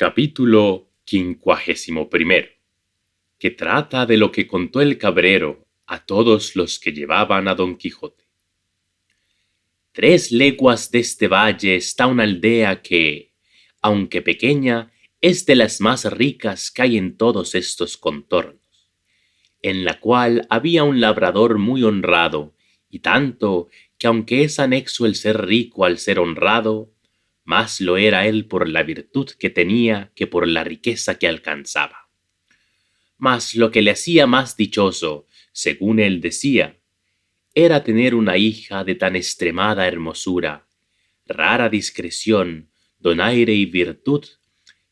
Capítulo 51, que trata de lo que contó el cabrero a todos los que llevaban a Don Quijote. 3 leguas de este valle está una aldea que, aunque pequeña, es de las más ricas que hay en todos estos contornos, en la cual había un labrador muy honrado, y tanto que aunque es anexo el ser rico al ser honrado, más lo era él por la virtud que tenía que por la riqueza que alcanzaba. Mas lo que le hacía más dichoso, según él decía, era tener una hija de tan extremada hermosura, rara discreción, donaire y virtud,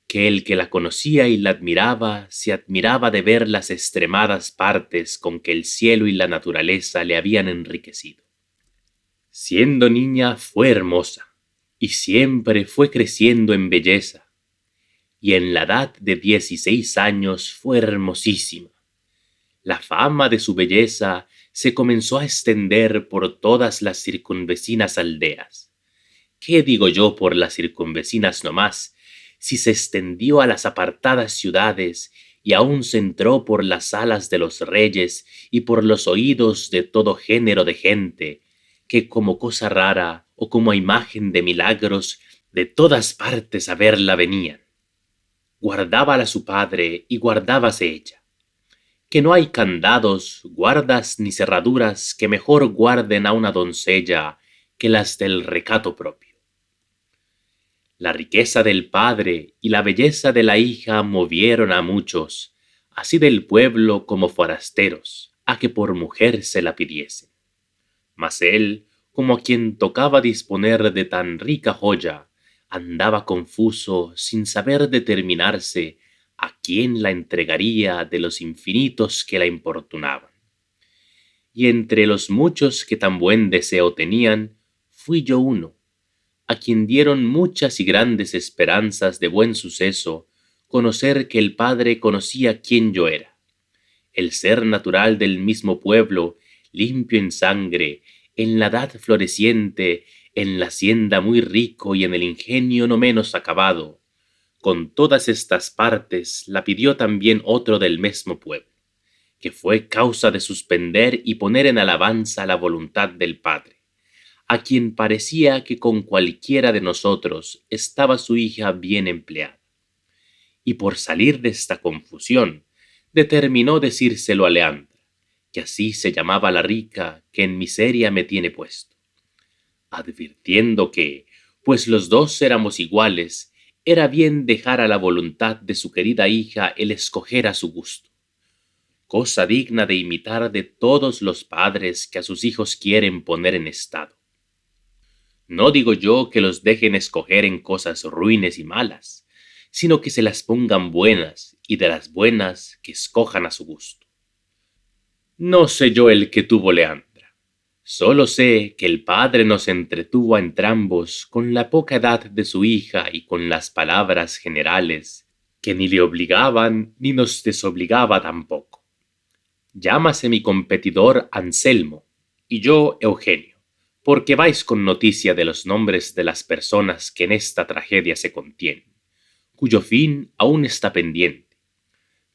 que el que la conocía y la admiraba se admiraba de ver las extremadas partes con que el cielo y la naturaleza le habían enriquecido. Siendo niña fue hermosa, y siempre fue creciendo en belleza, y en la edad de 16 años fue hermosísima. La fama de su belleza se comenzó a extender por todas las circunvecinas aldeas. ¿Qué digo yo por las circunvecinas nomás, si se extendió a las apartadas ciudades y aún se entró por las salas de los reyes y por los oídos de todo género de gente, que como cosa rara o como imagen de milagros de todas partes a verla venían? Guardábala su padre y guardábase ella, que no hay candados, guardas ni cerraduras que mejor guarden a una doncella que las del recato propio. La riqueza del padre y la belleza de la hija movieron a muchos, así del pueblo como forasteros, a que por mujer se la pidiesen. Mas él, como a quien tocaba disponer de tan rica joya, andaba confuso sin saber determinarse a quién la entregaría de los infinitos que la importunaban. Y entre los muchos que tan buen deseo tenían, fui yo uno, a quien dieron muchas y grandes esperanzas de buen suceso conocer que el padre conocía quién yo era, el ser natural del mismo pueblo, limpio en sangre, en la edad floreciente, en la hacienda muy rico y en el ingenio no menos acabado. Con todas estas partes la pidió también otro del mismo pueblo, que fue causa de suspender y poner en alabanza la voluntad del padre, a quien parecía que con cualquiera de nosotros estaba su hija bien empleada. Y por salir de esta confusión, determinó decírselo a Leandra, que así se llamaba la rica que en miseria me tiene puesto, advirtiendo que, pues los dos éramos iguales, era bien dejar a la voluntad de su querida hija el escoger a su gusto, cosa digna de imitar de todos los padres que a sus hijos quieren poner en estado. No digo yo que los dejen escoger en cosas ruines y malas, sino que se las pongan buenas y de las buenas que escojan a su gusto. No sé yo el que tuvo Leandra, solo sé que el padre nos entretuvo a entrambos con la poca edad de su hija y con las palabras generales, que ni le obligaban ni nos desobligaba tampoco. Llámase mi competidor Anselmo, y yo Eugenio, porque vais con noticia de los nombres de las personas que en esta tragedia se contienen, cuyo fin aún está pendiente,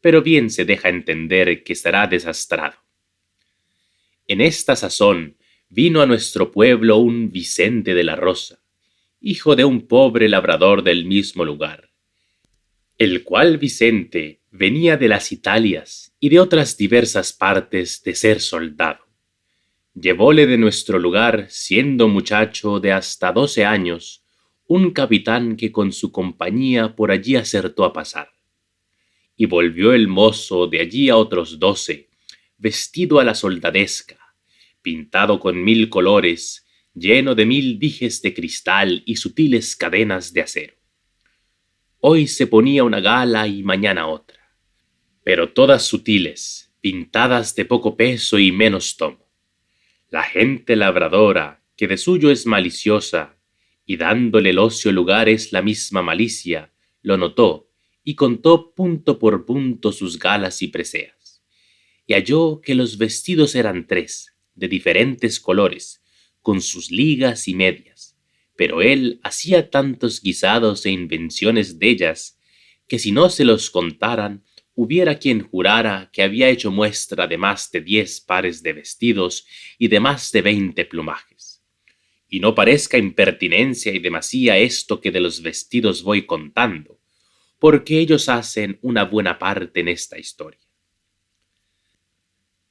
pero bien se deja entender que será desastrado. En esta sazón vino a nuestro pueblo un Vicente de la Rosa, hijo de un pobre labrador del mismo lugar, el cual Vicente venía de las Italias y de otras diversas partes de ser soldado. Llevóle de nuestro lugar, siendo muchacho de hasta 12 años, un capitán que con su compañía por allí acertó a pasar. Y volvió el mozo de allí a otros 12, vestido a la soldadesca, pintado con 1000 colores, lleno de 1000 dijes de cristal y sutiles cadenas de acero. Hoy se ponía una gala y mañana otra, pero todas sutiles, pintadas de poco peso y menos tomo. La gente labradora, que de suyo es maliciosa, y dándole el ocio lugar es la misma malicia, lo notó, y contó punto por punto sus galas y preseas. Y halló que los vestidos eran 3, de diferentes colores, con sus ligas y medias, pero él hacía tantos guisados e invenciones dellas, que si no se los contaran, hubiera quien jurara que había hecho muestra de más de 10 pares de vestidos y de más de 20 plumajes. Y no parezca impertinencia y demasía esto que de los vestidos voy contando, porque ellos hacen una buena parte en esta historia.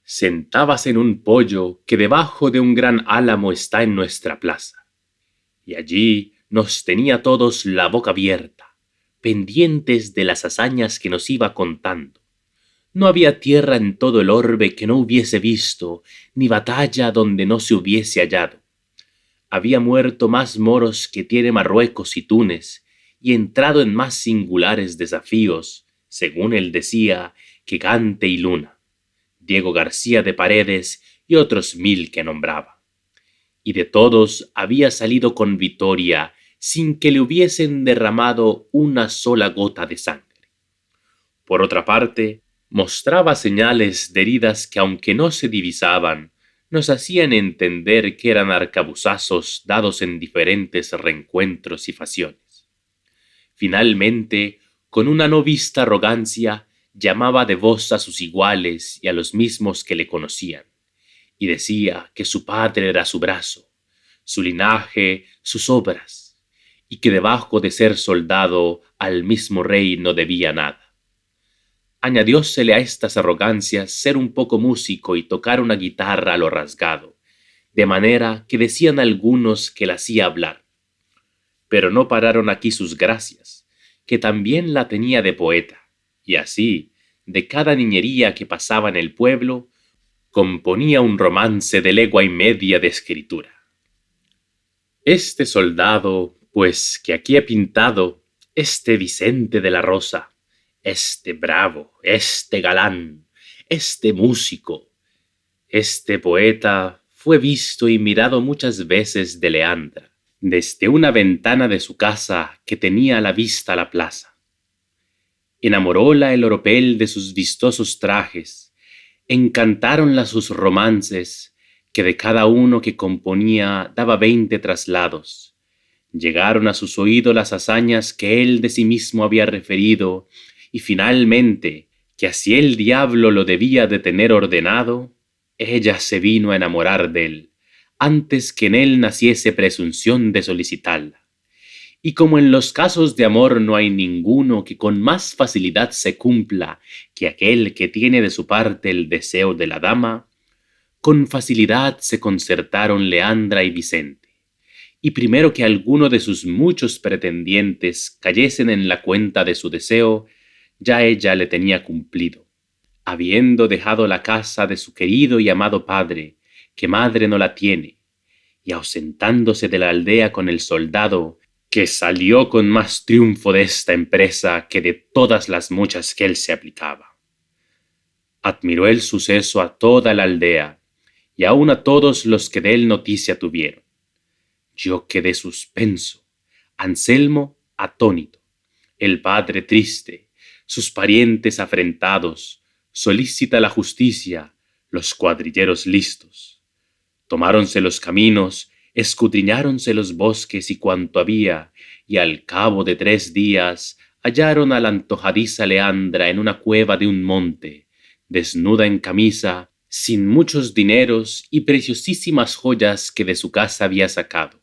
Sentábase en un poyo que debajo de un gran álamo está en nuestra plaza, y allí nos tenía todos la boca abierta, pendientes de las hazañas que nos iba contando. No había tierra en todo el orbe que no hubiese visto, ni batalla donde no se hubiese hallado. Había muerto más moros que tiene Marruecos y Túnez, y entrado en más singulares desafíos, según él decía, que Gante y Luna, Diego García de Paredes y otros 1000 que nombraba. Y de todos había salido con victoria, sin que le hubiesen derramado una sola gota de sangre. Por otra parte, mostraba señales de heridas que, aunque no se divisaban, nos hacían entender que eran arcabuzazos dados en diferentes reencuentros y faciones. Finalmente, con una no vista arrogancia, llamaba de voz a sus iguales y a los mismos que le conocían, y decía que su padre era su brazo, su linaje, sus obras, y que debajo de ser soldado al mismo rey no debía nada. Añadiósele a estas arrogancias ser un poco músico y tocar una guitarra a lo rasgado, de manera que decían algunos que la hacía hablar. Pero no pararon aquí sus gracias, que también la tenía de poeta, y así, de cada niñería que pasaba en el pueblo, componía un romance de legua y media de escritura. Este soldado, pues, que aquí he pintado, este Vicente de la Rosa, este bravo, este galán, este músico, este poeta, fue visto y mirado muchas veces de Leandra, desde una ventana de su casa que tenía a la vista la plaza. Enamoróla el oropel de sus vistosos trajes, encantáronla sus romances, que de cada uno que componía daba 20 traslados. Llegaron a sus oídos las hazañas que él de sí mismo había referido, y finalmente, que así el diablo lo debía de tener ordenado, ella se vino a enamorar de él, antes que en él naciese presunción de solicitarla. Y como en los casos de amor no hay ninguno que con más facilidad se cumpla que aquel que tiene de su parte el deseo de la dama, con facilidad se concertaron Leandra y Vicente, y primero que alguno de sus muchos pretendientes cayesen en la cuenta de su deseo, ya ella le tenía cumplido, habiendo dejado la casa de su querido y amado padre, que madre no la tiene, y ausentándose de la aldea con el soldado, que salió con más triunfo de esta empresa que de todas las muchas que él se aplicaba. Admiró el suceso a toda la aldea, y aun a todos los que de él noticia tuvieron. Yo quedé suspenso, Anselmo atónito, el padre triste, sus parientes afrentados, solícita la justicia, los cuadrilleros listos. Tomáronse los caminos, escudriñáronse los bosques y cuanto había, y al cabo de 3 días hallaron a la antojadiza Leandra en una cueva de un monte, desnuda en camisa, sin muchos dineros y preciosísimas joyas que de su casa había sacado.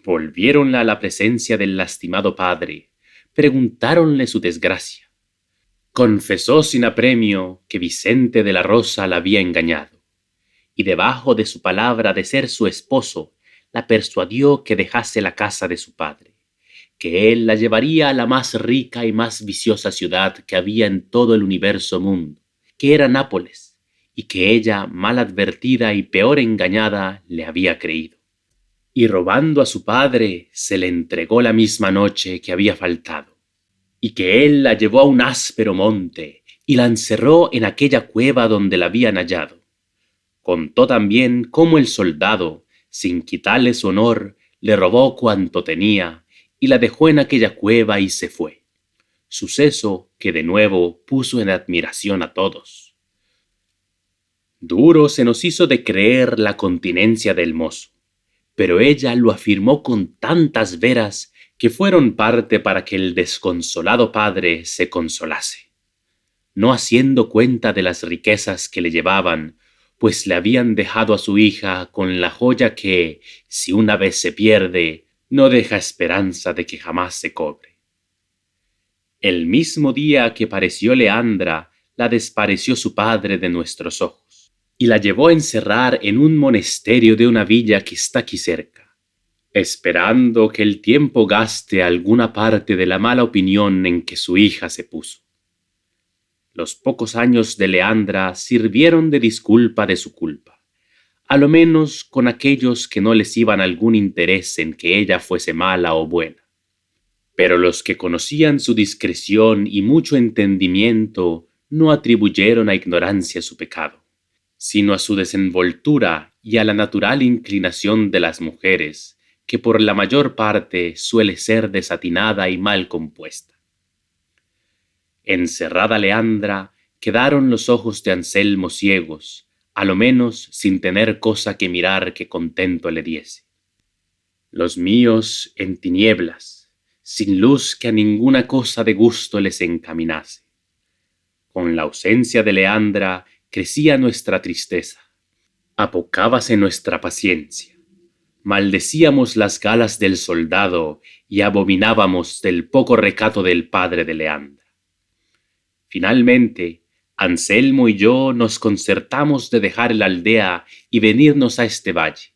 Volviéronla a la presencia del lastimado padre, preguntáronle su desgracia. Confesó sin apremio que Vicente de la Rosa la había engañado, y debajo de su palabra de ser su esposo, la persuadió que dejase la casa de su padre, que él la llevaría a la más rica y más viciosa ciudad que había en todo el universo mundo, que era Nápoles, y que ella, mal advertida y peor engañada, le había creído. Y robando a su padre, se le entregó la misma noche que había faltado, y que él la llevó a un áspero monte, y la encerró en aquella cueva donde la habían hallado. Contó también cómo el soldado, sin quitarle su honor, le robó cuanto tenía, y la dejó en aquella cueva y se fue. Suceso que de nuevo puso en admiración a todos. Duro se nos hizo de creer la continencia del mozo, pero ella lo afirmó con tantas veras que fueron parte para que el desconsolado padre se consolase, no haciendo cuenta de las riquezas que le llevaban, pues le habían dejado a su hija con la joya que, si una vez se pierde, no deja esperanza de que jamás se cobre. El mismo día que pareció Leandra, la despareció su padre de nuestros ojos, y la llevó a encerrar en un monasterio de una villa que está aquí cerca, esperando que el tiempo gaste alguna parte de la mala opinión en que su hija se puso. Los pocos años de Leandra sirvieron de disculpa de su culpa, a lo menos con aquellos que no les iban algún interés en que ella fuese mala o buena. Pero los que conocían su discreción y mucho entendimiento no atribuyeron a ignorancia su pecado, sino a su desenvoltura y a la natural inclinación de las mujeres, que por la mayor parte suele ser desatinada y mal compuesta. Encerrada Leandra, quedaron los ojos de Anselmo ciegos, a lo menos sin tener cosa que mirar que contento le diese. Los míos en tinieblas, sin luz que a ninguna cosa de gusto les encaminase. Con la ausencia de Leandra crecía nuestra tristeza, apocábase nuestra paciencia, maldecíamos las galas del soldado y abominábamos del poco recato del padre de Leandra. Finalmente, Anselmo y yo nos concertamos de dejar la aldea y venirnos a este valle,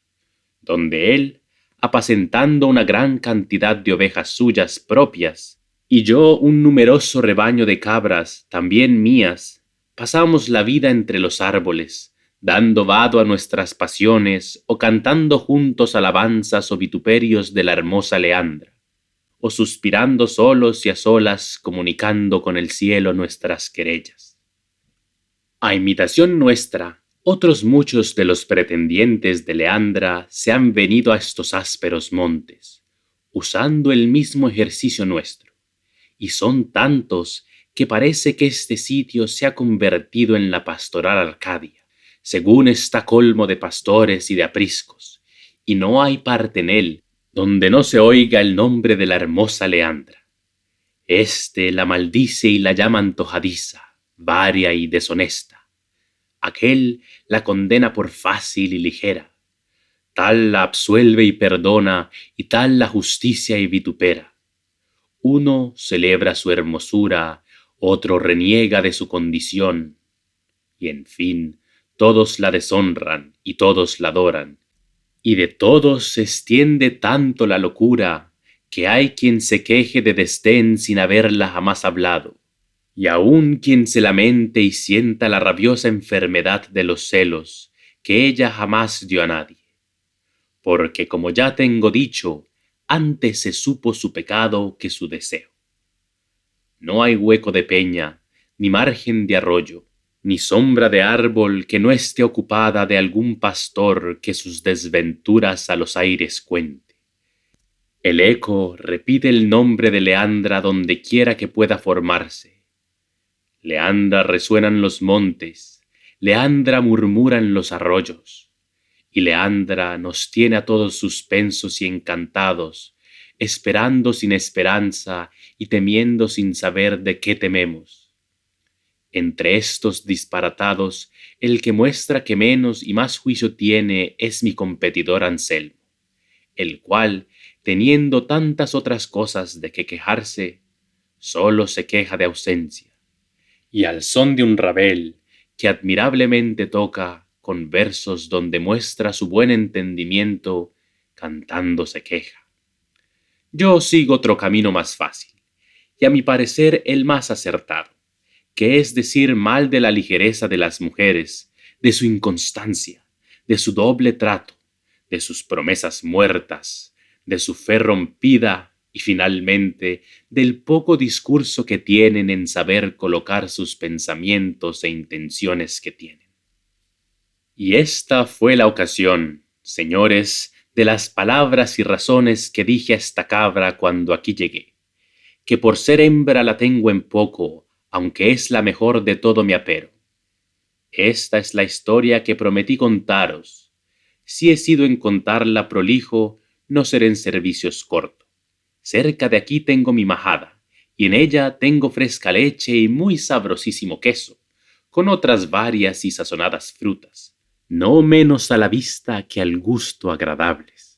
donde él, apacentando una gran cantidad de ovejas suyas propias, y yo un numeroso rebaño de cabras, también mías, pasamos la vida entre los árboles, dando vado a nuestras pasiones o cantando juntos alabanzas o vituperios de la hermosa Leandra, o suspirando solos y a solas comunicando con el cielo nuestras querellas. A imitación nuestra, otros muchos de los pretendientes de Leandra se han venido a estos ásperos montes, usando el mismo ejercicio nuestro, y son tantos que parece que este sitio se ha convertido en la pastoral Arcadia, según está colmo de pastores y de apriscos, y no hay parte en él donde no se oiga el nombre de la hermosa Leandra. Este la maldice y la llama antojadiza, varia y deshonesta. Aquel la condena por fácil y ligera. Tal la absuelve y perdona, y tal la justicia y vitupera. Uno celebra su hermosura, otro reniega de su condición. Y en fin, todos la deshonran y todos la adoran. Y de todos se extiende tanto la locura, que hay quien se queje de desdén sin haberla jamás hablado, y aun quien se lamente y sienta la rabiosa enfermedad de los celos, que ella jamás dio a nadie. Porque como ya tengo dicho, antes se supo su pecado que su deseo. No hay hueco de peña, ni margen de arroyo, ni sombra de árbol que no esté ocupada de algún pastor que sus desventuras a los aires cuente. El eco repite el nombre de Leandra donde quiera que pueda formarse. Leandra resuenan los montes, Leandra murmuran los arroyos, y Leandra nos tiene a todos suspensos y encantados, esperando sin esperanza y temiendo sin saber de qué tememos. Entre estos disparatados, el que muestra que menos y más juicio tiene es mi competidor Anselmo, el cual, teniendo tantas otras cosas de que quejarse, solo se queja de ausencia, y al son de un rabel que admirablemente toca con versos donde muestra su buen entendimiento, cantando se queja. Yo sigo otro camino más fácil, y a mi parecer el más acertado, que es decir mal de la ligereza de las mujeres, de su inconstancia, de su doble trato, de sus promesas muertas, de su fe rompida y finalmente del poco discurso que tienen en saber colocar sus pensamientos e intenciones que tienen. Y esta fue la ocasión, señores, de las palabras y razones que dije a esta cabra cuando aquí llegué, que por ser hembra la tengo en poco, aunque es la mejor de todo mi apero. Esta es la historia que prometí contaros. Si he sido en contarla prolijo, no seré en servicios corto. Cerca de aquí tengo mi majada, y en ella tengo fresca leche y muy sabrosísimo queso, con otras varias y sazonadas frutas, no menos a la vista que al gusto agradables.